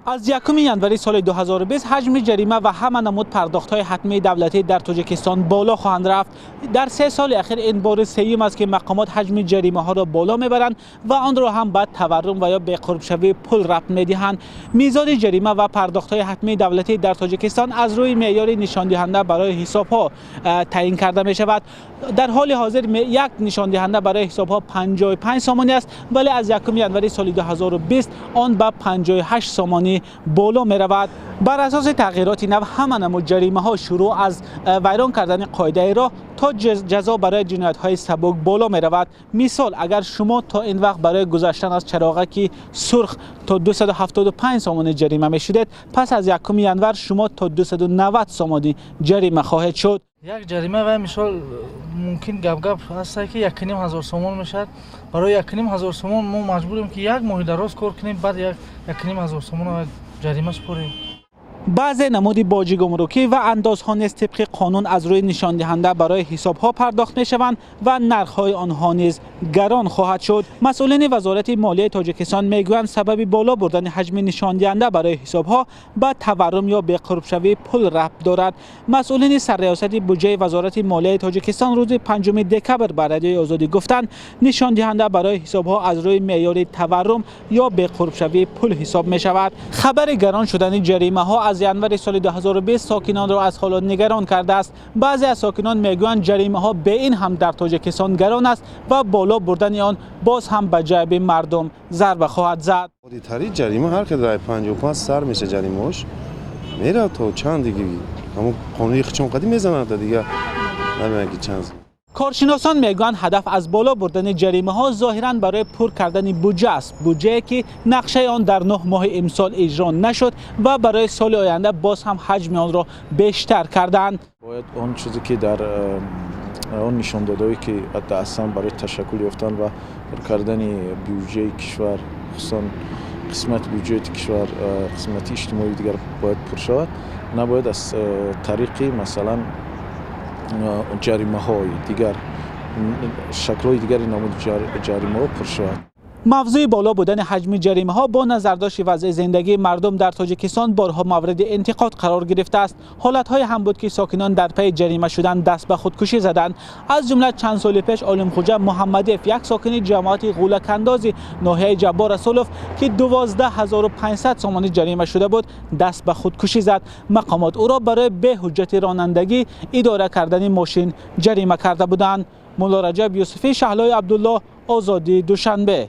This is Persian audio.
از 1 ژانویه سال 2020 حجم جریمه و همه نمود پرداخت‌های حتمی دولتی در تاجیکستان بالا خواهند رفت. در 3 سال اخیر این بار سوم است که مقامات حجم جریمه ها را بالا میبرند و آن را هم به تورم و یا به قرب شوی پول ربط میدهند. میزان جریمه و پرداخت‌های حتمی دولتی در تاجیکستان از روی معیار نشان دهنده برای حساب‌ها تعیین کرده می شود. در حال حاضر یک نشان دهنده برای حساب‌ها 55 سامانی است، ولی از 1 ژانویه سال 2020 آن به 58 سامانی بالا می رود. بر اساس تغییرات نو همه نمود جریمه ها شروع از ویران کردن قاعده راه تا جزا برای جنایت های سبک بالا می رود. مثال اگر شما تا این وقت برای گذشتن از چراغک سرخ تا 275 سامانی جریمه می شدید، پس از 1 ژانویه شما تا 290 سامانی جریمه خواهید شد. یک جریمه و مثال ممکن گپ هست که 1,500 سومان میشد. برای 1,500 سومان ما مجبوریم که یک ماه دراز کار کنیم، بعد 1,500 سومان جریمه سپاریم. بعض نمود باج گمرکی و اندازها نیز طبق قانون از روی نشان دهنده برای حساب‌ها پرداخت می‌شوند و نرخ‌های آنها نیز گران خواهد شد. مسئولین وزارت مالیه تاجیکستان میگویند سبب بالا بردن حجم نشان دهنده برای حساب‌ها به تورم یا به قرب شوی پول ربط دارد. مسئولین سرریاست بودجه وزارت مالیه تاجیکستان روز 5 دکبر به رادیوی آزادی گفتند نشان دهنده برای حساب‌ها از روی معیار تورم یا به قرب شوی پول حساب می‌شود. خبر گران شدن جریمه‌ها از ژانویه سال 2020 ساکنان را از حالات نگران کرده است. بعضی از ساکنان میگویند جریمه ها به این هم در تاجیکستان گران است و بالا بردن آن باز هم به جیب مردم ضربه خواهد زد. تری جریمه هر که در 55 سر میشه جریمه‌اش میره تا چند دیگه همون قانونی خچون قدیم میزنه دیگه نمیگه چند. کارشناسان میگویند هدف از بالا بردن جریمه ها ظاهرا برای پر کردن بودجه است، بودجه که نقشه آن در 9 ماه امسال اجرا نشد و برای سال آینده باز هم حجم آن را بیشتر کردند. باید آن چیزی که در آن نشان داده‌ای که اصلا برای تشکل یافتن و پر کردن بودجه کشور، خصوصا قسمت بودجه کشور، قسمت اجتماعی دیگر باید پر شود، نباید از طریق مثلا جریمه های دیگر شکل های دیگری نمود جریمه ها پر شود. موضوع بالا بودن حجم جریمه ها با نظرداشت وضع زندگی مردم در تاجیکستان بارها مورد انتقاد قرار گرفته است. حالت های هم بود که ساکنان در پی جریمه شدن دست به خودکشی زدند. از جمله چند سال پیش عالم خوجا محمدیف، یک ساکن جماعت غولک اندازی ناحیه جبار رسولوف که 12500 سامانی جریمه شده بود دست به خودکشی زد. مقامات او را برای به حجت رانندگی اداره کردن ماشین جریمه کرده بودند. مولا رجب یوسفی، شهلای عبدالله، آزادی، دوشنبه.